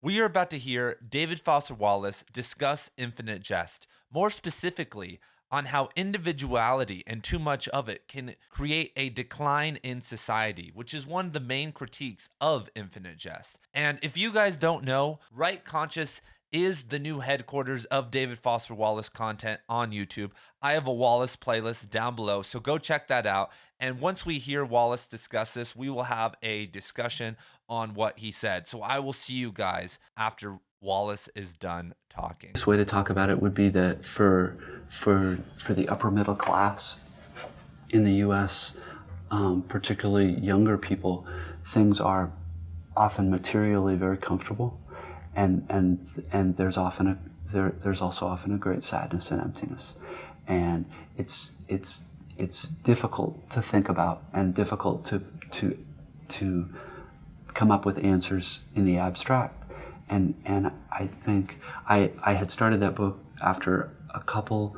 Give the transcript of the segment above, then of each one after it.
We are about to hear David Foster Wallace discuss Infinite Jest, more specifically on how individuality and too much of it can create a decline in society, which is one of the main critiques of Infinite Jest. And if you guys don't know, Right Conscious is the new headquarters of David Foster Wallace content on YouTube. I have a Wallace playlist down below, so go check that out. And once we hear Wallace discuss this, we will have a discussion on what he said. So I will see you guys after Wallace is done talking. This way to talk about it would be that for the upper middle class in the U.S., particularly younger people, things are often materially very comfortable, and there's also often a great sadness and emptiness, and it's difficult to think about and difficult to come up with answers in the abstract. And I think I had started that book after a couple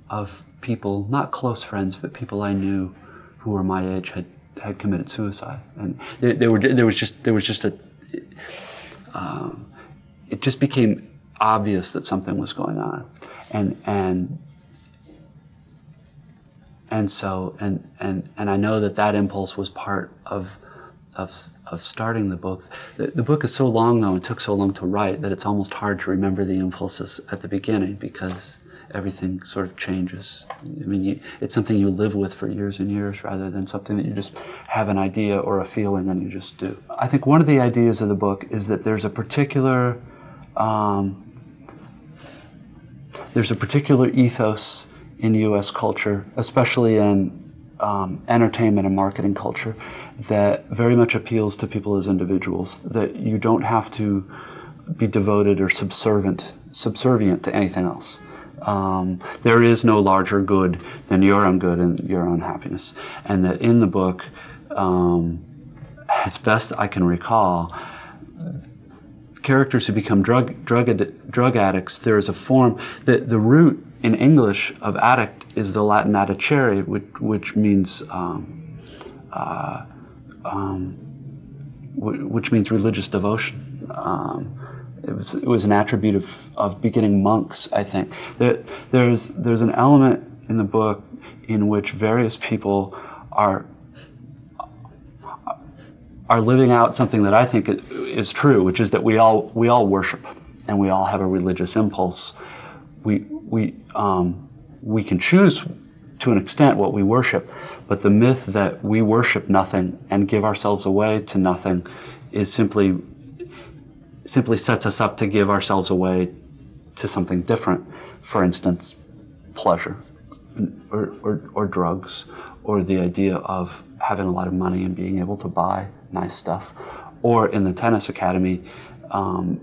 of people, not close friends, but people I knew who were my age had committed suicide, and it just became obvious that something was going on, and so I know that impulse was part of starting the book. The book is so long, though, and took so long to write, that it's almost hard to remember the impulses at the beginning, because everything sort of changes. I mean, it's something you live with for years and years, rather than something that you just have an idea or a feeling and you just do. I think one of the ideas of the book is that there's a particular ethos in U.S. culture, especially in entertainment and marketing culture, that very much appeals to people as individuals, that you don't have to be devoted or subservient to anything else. There is no larger good than your own good and your own happiness. And that in the book, as best I can recall, characters who become drug addicts, there is a form, the root in English of addict is the Latin addicere, which means religious devotion. It was an attribute of beginning monks, I think. There's an element in the book in which various people are living out something that I think is true, which is that we all worship, and we all have a religious impulse. We can choose to an extent what we worship, but the myth that we worship nothing and give ourselves away to nothing is simply sets us up to give ourselves away to something different. For instance, pleasure, or drugs, or the idea of having a lot of money and being able to buy nice stuff. Or in the tennis academy,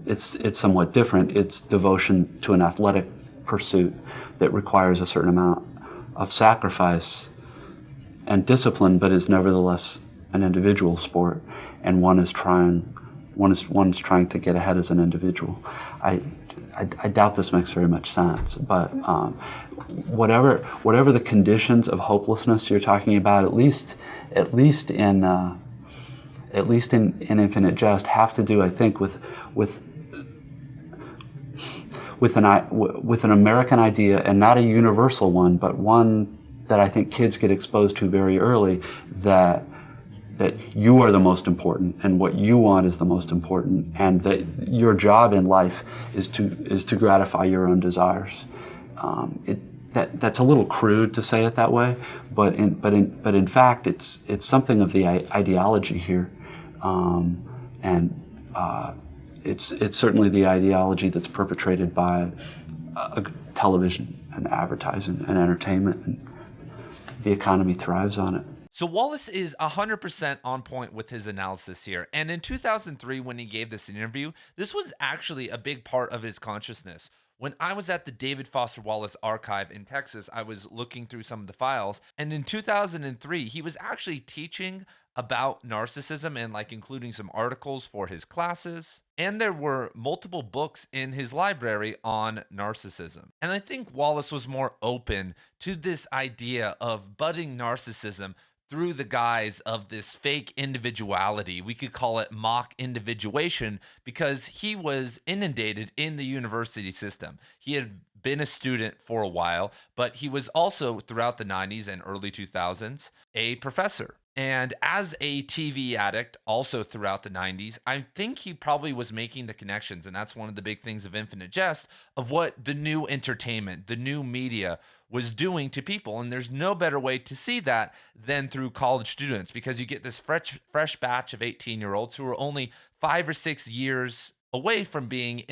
it's somewhat different. It's devotion to an athletic pursuit that requires a certain amount of sacrifice and discipline, but is nevertheless an individual sport, and one is trying to get ahead as an individual. I doubt this makes very much sense, but whatever the conditions of hopelessness you're talking about, at least in Infinite Jest, have to do, I think, with an American idea, and not a universal one, but one that I think kids get exposed to very early, that you are the most important, and what you want is the most important, and that your job in life is to gratify your own desires. That's a little crude to say it that way, but in fact it's something of the ideology here, it's certainly the ideology that's perpetrated by television and advertising and entertainment, and the economy thrives on it. So Wallace is 100% on point with his analysis here. And in 2003, when he gave this interview, this was actually a big part of his consciousness. When I was at the David Foster Wallace archive in Texas, I was looking through some of the files. And in 2003, he was actually teaching about narcissism and including some articles for his classes. And there were multiple books in his library on narcissism. And I think Wallace was more open to this idea of budding narcissism through the guise of this fake individuality. We could call it mock individuation because he was inundated in the university system. He had been a student for a while, but he was also throughout the 90s and early 2000s a professor. And as a TV addict, also throughout the 90s, I think he probably was making the connections. And that's one of the big things of Infinite Jest, of what the new entertainment, the new media was doing to people. And there's no better way to see that than through college students, because you get this fresh batch of 18-year-olds who are only 5 or 6 years away from being,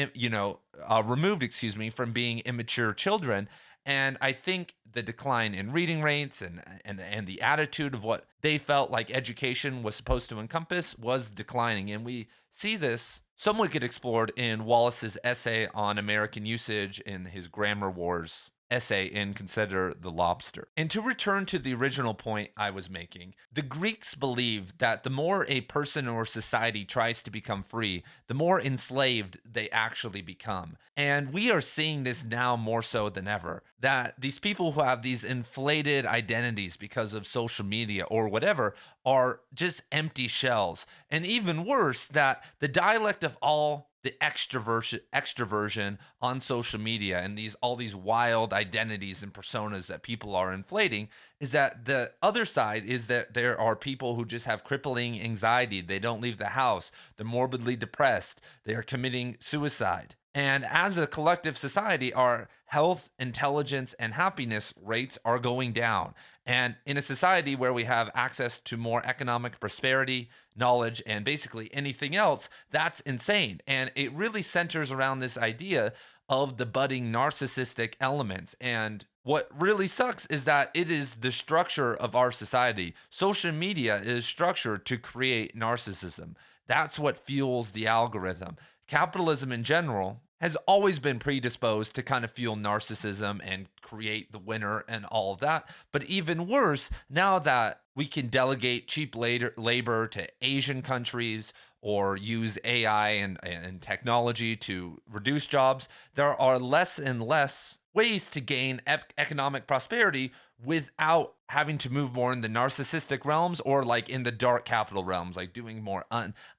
removed, from being immature children. And I think the decline in reading rates and the attitude of what they felt like education was supposed to encompass was declining. And we see this somewhat get explored in Wallace's essay on American usage in his Grammar Wars essay in Consider the Lobster. And to return to the original point I was making, the Greeks believed that the more a person or society tries to become free, the more enslaved they actually become. And we are seeing this now more so than ever, that these people who have these inflated identities because of social media or whatever are just empty shells. And even worse, that the dialect of all the extroversion on social media and all these wild identities and personas that people are inflating is that the other side is that there are people who just have crippling anxiety. They don't leave the house. They're morbidly depressed. They are committing suicide. And as a collective society, our health, intelligence, and happiness rates are going down. And in a society where we have access to more economic prosperity, knowledge, and basically anything else, that's insane. And it really centers around this idea of the budding narcissistic elements. And what really sucks is that it is the structure of our society. Social media is structured to create narcissism. That's what fuels the algorithm. Capitalism in general has always been predisposed to kind of fuel narcissism and create the winner and all of that. But even worse, now that we can delegate cheap labor to Asian countries or use AI and technology to reduce jobs, there are less and less ways to gain economic prosperity without having to move more in the narcissistic realms or like in the dark capital realms, like doing more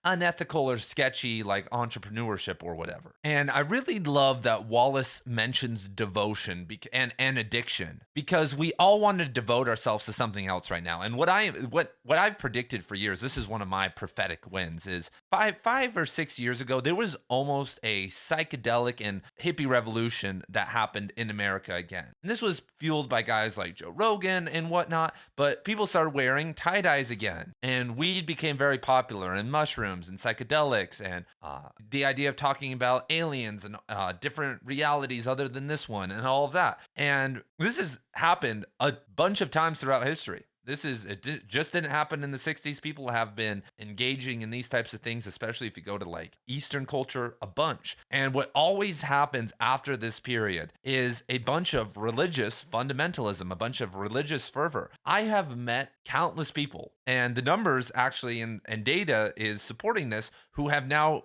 unethical or sketchy like entrepreneurship or whatever. And I really love that Wallace mentions devotion and addiction, because we all want to devote ourselves to something else right now. And what I've predicted for years, this is one of my prophetic wins, is 5 or 6 years ago, there was almost a psychedelic and hippie revolution that happened in America again. And this was fueled by guys like Joe Rogan and whatnot, but people started wearing tie-dyes again, and weed became very popular, and mushrooms and psychedelics, and the idea of talking about aliens and different realities other than this one and all of that. And this has happened a bunch of times throughout history. Just didn't happen in the 60s. People have been engaging in these types of things, especially if you go to like Eastern culture, a bunch. And what always happens after this period is a bunch of religious fundamentalism, a bunch of religious fervor. I have met countless people, and the numbers actually and data is supporting this, who have now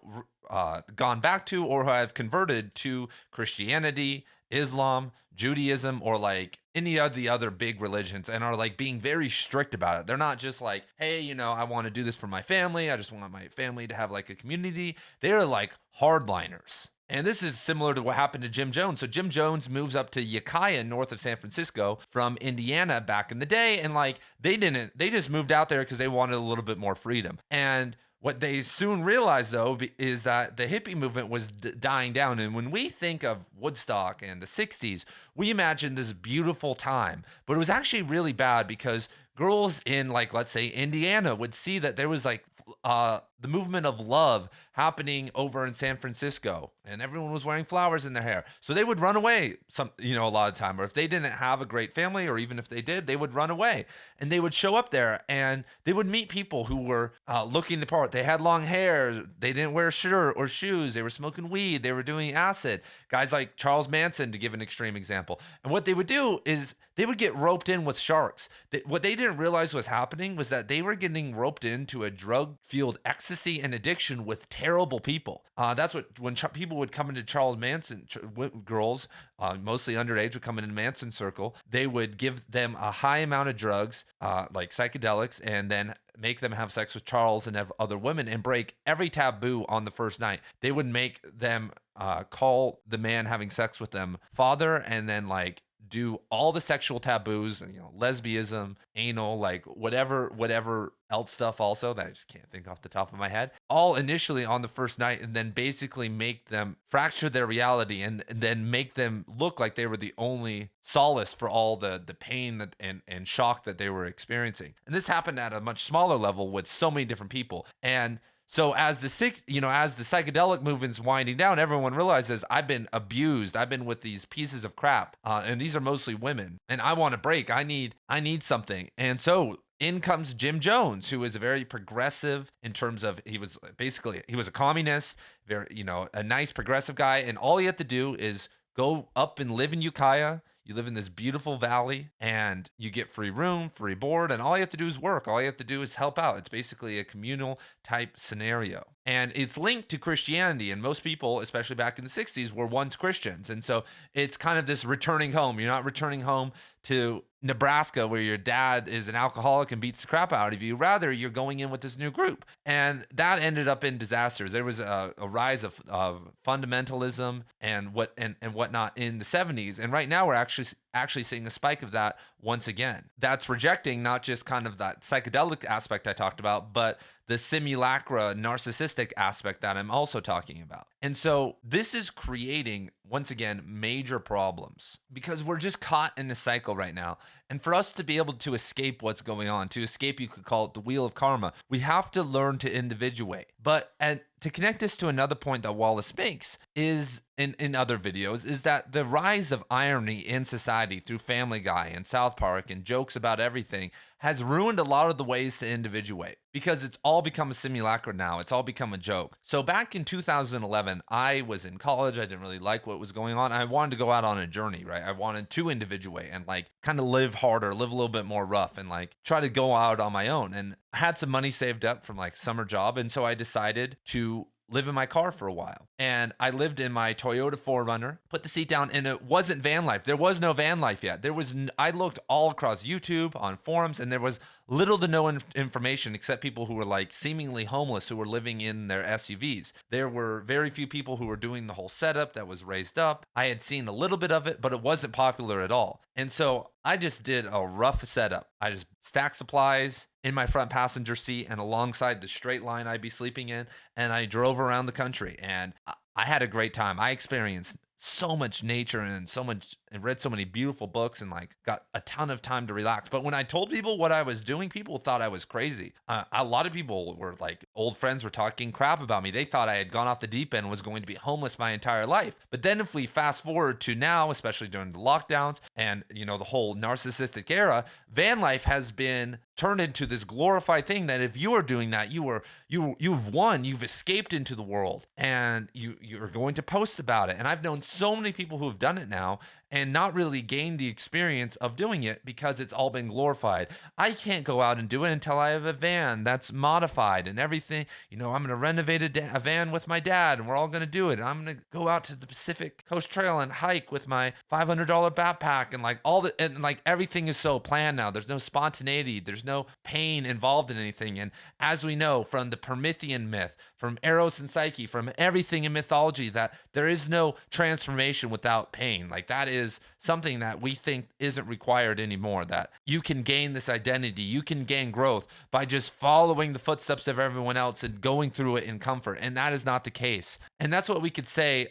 gone back to or who have converted to Christianity, Islam, Judaism, or like any of the other big religions, and are like being very strict about it. They're not just like, hey, I want to do this for my family. I just want my family to have like a community. They're like hardliners. And this is similar to what happened to Jim Jones. So Jim Jones moves up to Ukiah, north of San Francisco, from Indiana back in the day. And like, they just moved out there because they wanted a little bit more freedom. And what they soon realized, though, is that the hippie movement was dying down. And when we think of Woodstock and the 60s, we imagine this beautiful time. But it was actually really bad, because girls in, like, let's say Indiana would see that there was like the movement of love happening over in San Francisco, and everyone was wearing flowers in their hair. So they would run away a lot of time, or if they didn't have a great family, or even if they did, they would run away, and they would show up there and they would meet people who were looking the part. They had long hair. They didn't wear a shirt or shoes. They were smoking weed. They were doing acid. Guys like Charles Manson, to give an extreme example. And what they would do is they would get roped in with sharks. What they didn't realize was happening was that they were getting roped into a drug-fueled exodus ecstasy and addiction with terrible people. That's what, when people would come into Charles Manson, girls, mostly underage, would come into Manson circle, they would give them a high amount of drugs, like psychedelics, and then make them have sex with Charles and other women and break every taboo on the first night. They would make them call the man having sex with them father, and then like do all the sexual taboos, you know, lesbianism, anal, like whatever else stuff also that I just can't think off the top of my head, all initially on the first night, and then basically make them fracture their reality and then make them look like they were the only solace for all the pain that and shock that they were experiencing. And this happened at a much smaller level with so many different people. And so as the psychedelic movement's winding down, everyone realizes I've been abused. I've been with these pieces of crap, and these are mostly women. And I want a break. I need something. And so in comes Jim Jones, who is a very progressive in terms of he was a communist, very a nice progressive guy, and all he had to do is go up and live in Ukiah. You live in this beautiful valley and you get free room, free board, and all you have to do is work. All you have to do is help out. It's basically a communal type scenario. And it's linked to Christianity. And most people, especially back in the 60s, were once Christians. And so it's kind of this returning home. You're not returning home to Nebraska where your dad is an alcoholic and beats the crap out of you. Rather, you're going in with this new group. And that ended up in disasters. There was a rise of fundamentalism and whatnot in the 70s. And right now we're actually seeing a spike of that once again. That's rejecting not just kind of that psychedelic aspect I talked about, but the simulacra narcissistic aspect that I'm also talking about. And so this is creating, once again, major problems because we're just caught in a cycle right now. And for us to be able to escape what's going on, to escape, you could call it the wheel of karma, we have to learn to individuate. And to connect this to another point that Wallace makes is in other videos is that the rise of irony in society through Family Guy and South Park and jokes about everything has ruined a lot of the ways to individuate because it's all become a simulacra now. It's all become a joke. So back in 2011, I was in college. I didn't really like what was going on. I wanted to go out on a journey, right? I wanted to individuate and like kind of live harder, live a little bit more rough and like try to go out on my own. And I had some money saved up from like summer job. And so I decided to live in my car for a while. And I lived in my Toyota 4Runner, put the seat down, and it wasn't van life. There was no van life yet. I looked all across YouTube, on forums, and there was little to no information except people who were like seemingly homeless who were living in their SUVs. There were very few people who were doing the whole setup that was raised up. I had seen a little bit of it, but it wasn't popular at all. And so I just did a rough setup. I just stacked supplies in my front passenger seat and alongside the straight line I'd be sleeping in. And I drove around the country and I had a great time. I experienced so much nature and read so many beautiful books and like got a ton of time to relax. But when I told people what I was doing, people thought I was crazy. A lot of people were like, old friends were talking crap about me. They thought I had gone off the deep end and was going to be homeless my entire life. But then if we fast forward to now, especially during the lockdowns and the whole narcissistic era, van life has been turned into this glorified thing that if you are doing that, you've won, you've escaped into the world and you're going to post about it. And I've known so many people who have done it now and not really gained the experience of doing it because it's all been glorified. I can't go out and do it until I have a van that's modified and everything. I'm going to renovate a van with my dad and we're all going to do it. I'm going to go out to the Pacific Coast Trail and hike with my $500 backpack and like everything is so planned now. There's no spontaneity. There's no pain involved in anything. And as we know from the Promethean myth, from Eros and Psyche, from everything in mythology, that there is no transformation without pain. Like that is something that we think isn't required anymore, that you can gain this identity, you can gain growth by just following the footsteps of everyone else and going through it in comfort. And that is not the case. And that's what we could say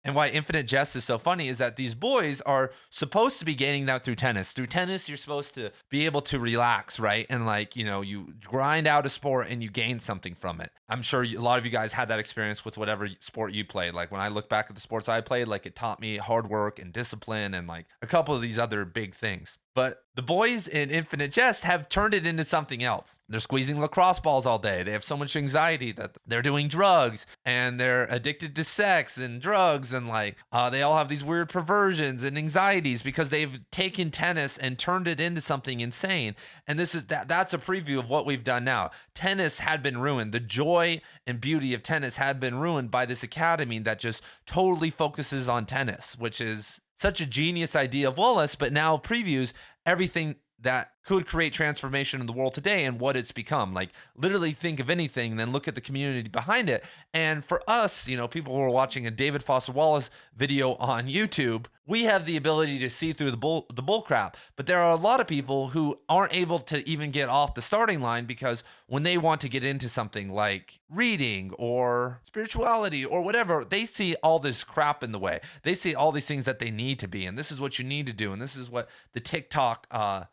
and why Infinite Jest is so funny is that these boys are supposed to be gaining that through tennis. Through tennis, you're supposed to be able to relax, right? And like, you grind out a sport and you gain something from it. I'm sure a lot of you guys had that experience with whatever sport you played. Like when I look back at the sports I played, like it taught me hard work and discipline and like a couple of these other big things. But the boys in Infinite Jest have turned it into something else. They're squeezing lacrosse balls all day. They have so much anxiety that they're doing drugs, and they're addicted to sex and drugs, and they all have these weird perversions and anxieties because they've taken tennis and turned it into something insane. And that's a preview of what we've done now. Tennis had been ruined. The joy and beauty of tennis had been ruined by this academy that just totally focuses on tennis, which is such a genius idea of Wallace, but now previews everything that could create transformation in the world today and what it's become. Like, literally think of anything, then look at the community behind it. And for us, people who are watching a David Foster Wallace video on YouTube, we have the ability to see through the bull crap. But there are a lot of people who aren't able to even get off the starting line because when they want to get into something like reading or spirituality or whatever, they see all this crap in the way. They see all these things that they need to be, and this is what you need to do, and this is what the TikTok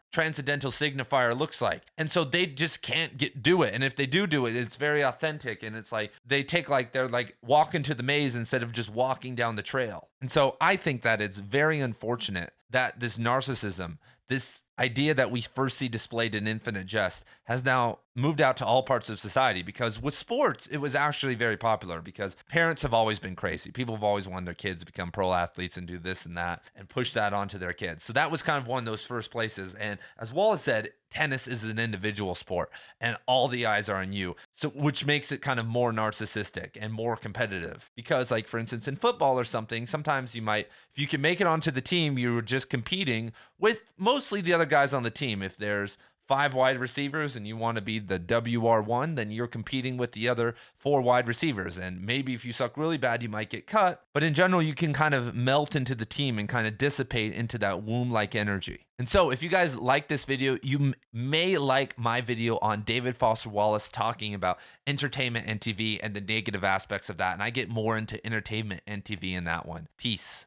transcendental signifier looks like. And so they just can't do it. And if they do it, it's very authentic, and it's like they take they're walking to the maze instead of just walking down the trail. And so I think that it's very unfortunate that this narcissism, this idea that we first see displayed in Infinite Jest, has now moved out to all parts of society, because with sports, it was actually very popular because parents have always been crazy. People have always wanted their kids to become pro athletes and do this and that and push that onto their kids. So that was kind of one of those first places. And as Wallace said, tennis is an individual sport and all the eyes are on you. So which makes it kind of more narcissistic and more competitive, because for instance, in football or something, sometimes you might, if you can make it onto the team, you're just competing with mostly the other guys on the team. If there's 5 wide receivers and you want to be the WR1, then you're competing with the other 4 wide receivers. And maybe if you suck really bad, you might get cut. But in general, you can kind of melt into the team and kind of dissipate into that womb-like energy. And so if you guys like this video, you may like my video on David Foster Wallace talking about entertainment and TV and the negative aspects of that. And I get more into entertainment and TV in that one. Peace.